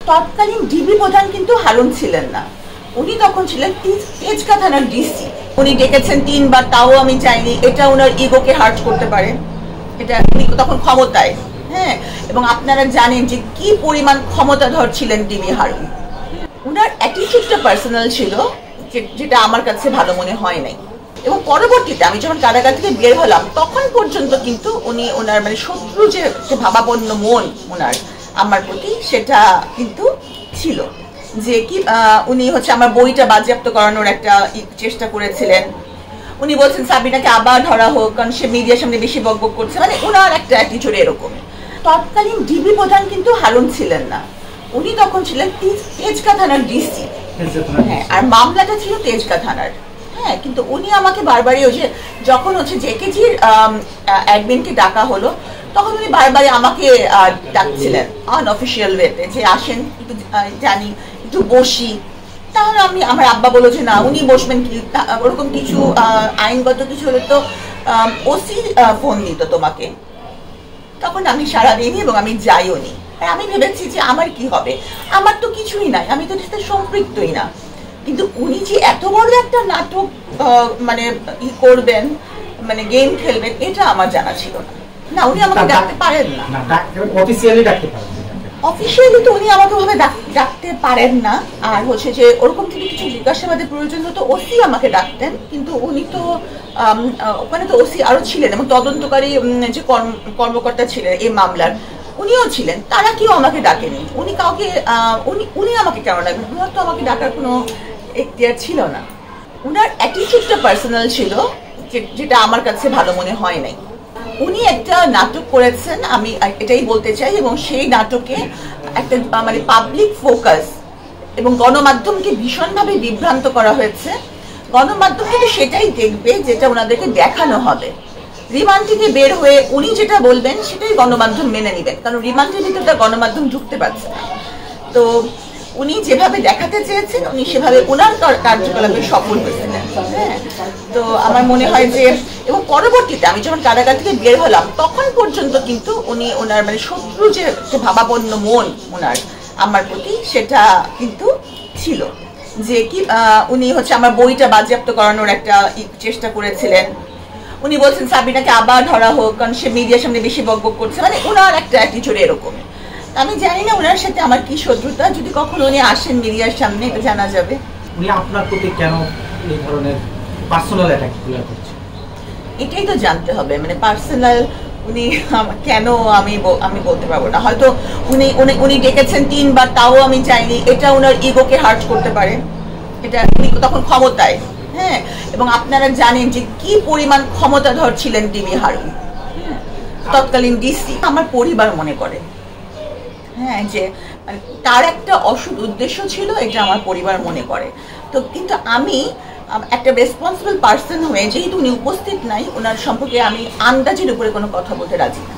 তৎকালীন ডিবি প্রধান কিন্তু হারুন ছিলেন না, উনি তখন ছিলেন তেজগাঁ থানার ডিসি। উনি ডেকেছেন 3 বার, তাও আমি চাইনি। এটা ওনার ইগোকে হার্ট করতে পারে, এটা উনি তখন ক্ষমতায়। হ্যাঁ, এবং আপনারা জানেন যে কি পরিমাণ ক্ষমতাধর ছিলেন ডিবি হারুন। ওনার অ্যাটিটিউডটা পার্সোনাল ছিল, যেটা আমার কাছে ভালো মনে হয় নাই। এবং পরবর্তীতে আমি যখন কারাগার থেকে বের হলাম তখন পর্যন্ত কিন্তু উনি ওনার মানে শত্রু যে ভাবাপন্ন মন ওনার আমার প্রতি, সেটা কিন্তু ছিল। যে কি উনি হচ্ছে আমার বইটা বাজেয়াপ্ত করানোর একটা চেষ্টা করেছিলেন। উনি বলছেন সাবিনাকে আবার ধরা হোক, কারণ সে মিডিয়ার সামনে বেশি বকবক করছে, মানে ওনার একটা অ্যাটিটিউড এরকম। তৎকালীন ডিবি প্রধান কিন্তু হারুন ছিলেন না, উনি তখন ছিলেন তেজগাঁ থানার ডিসি। হ্যাঁ, আর মামলাটা ছিল তেজগাঁ থানার। হ্যাঁ, কিন্তু উনি আমাকে বারবারই ওই যে যখন হচ্ছে জেকেজির অ্যাডমিনকে ডাকা হলো তখন উনি বারবারই আমাকে ডাকছিলেন আনঅফিসিয়াল ওয়েতে, যে আসেন একটু জানি, একটু বসি। তাহলে আমার আব্বা বললো যে না, উনি বসবেন কি, ওরকম কিছু আইনগত কিছু হলে তো ওসি ফোন দিত তোমাকে। তখন আমি সারা দিইনি এবং আমি যাইও নি। আমি ভেবেছি যে আমার কি হবে, আমার তো কিছুই নাই, আমি তো এটাতে সম্পৃক্তই না। কিন্তু উনি যে এত বড় একটা নাটক মানে করবেন, মানে গেম খেলবেন, এটা আমার জানা ছিল না। না, উনি আমাকে ডাকতে পারেন না, অফিসিয়ালি তো উনি আমাকে ভাবে ডাকতে পারেন না। আর হচ্ছে যে ওরকম যদি কিছু জিজ্ঞাসাবাদের প্রয়োজন হতো ওসি আমাকে ডাকতেন, কিন্তু উনি তো ওখানে তো ওসি আরো ছিলেন এবং তদন্তকারী যে কর্মকর্তা ছিলেন এই মামলার, উনিও ছিলেন। তারা কেউ আমাকে ডাকেনি। উনি কাউকে উনি আমাকে কেন ডাকবেন? ওনার তো আমাকে ডাকার কোনো এখতিয়ার ছিল না। ওনার অ্যাটিটিউডটা পার্সোনাল ছিল, যেটা আমার কাছে ভালো মনে হয় নাই। উনি একটা নাটক করেছেন, আমি এটাই বলতে চাই, এবং সেই নাটকে একটা মানে পাবলিক ফোকাস এবং গণমাধ্যমকে ভীষণভাবে বিভ্রান্ত করা হয়েছে। গণমাধ্যম কিন্তু সেটাই দেখবে যেটা ওনাদেরকে দেখানো হবে। রিমান্ড থেকে বের হয়ে উনি যেটা বলবেন সেটাই গণমাধ্যম মেনে নেবেন, কারণ রিমান্ডের ভিতরটা গণমাধ্যম ঢুকতে পারছে না। তো উনি যেভাবে দেখাতে চেয়েছেন উনি সেভাবে ওনার কার্যকলাপে সফল হয়েছিলেন। হ্যাঁ, তো আমার মনে হয় যে, এবং পরবর্তীতে আমি যখন কারাগার থেকে বের হলাম তখন পর্যন্ত কিন্তু উনি ওনার মানে শত্রু যে ভাবাপন্ন মন ওনার আমার প্রতি, সেটা কিন্তু ছিল। যে কি উনি হচ্ছে আমার বইটা বাজেয়াপ্ত করানোর একটা চেষ্টা করেছিলেন। উনি বলছেন সাবিনাকে আবার ধরা হোক, কারণ সে মিডিয়ার সামনে বেশি বকবক করছে, মানে ওনার একটা অ্যাটিটিউড এরকম। আমি জানি না ওনার সাথে আমার কি শত্রুতা, যদি কখনো উনি আসেন মিডিয়ার সামনে এটা জানা যাবে। উনি আপনার প্রতি কেন এই ধরনের পার্সোনাল অ্যাটাক করছে, এটাই তো জানতে হবে। মানে পার্সোনাল উনি কেন, আমি বলতে পারবো না। হয়তো উনি ডেকেছেন 3 বার, তাও আমি চাইনি। এটা ওনার ইগোকে হার্ট করতে পারে, এটা উনি তখন ক্ষমতায়। হ্যাঁ, এবং আপনারা জানেন যে কি পরিমাণ ক্ষমতাধর ছিলেন ডিবি হারুন, তৎকালীন ডিসি। আমার পরিবার মনে করে হ্যাঁ যে মানে তার একটা অসৎ উদ্দেশ্য ছিল, এটা আমার পরিবার মনে করে। তো কিন্তু আমি একটা রেসপন্সিবল পার্সন হয়ে, যেহেতু উনি উপস্থিত নাই, ওনার সম্পর্কে আমি আন্দাজের উপরে কোনো কথা বলতে রাজি না।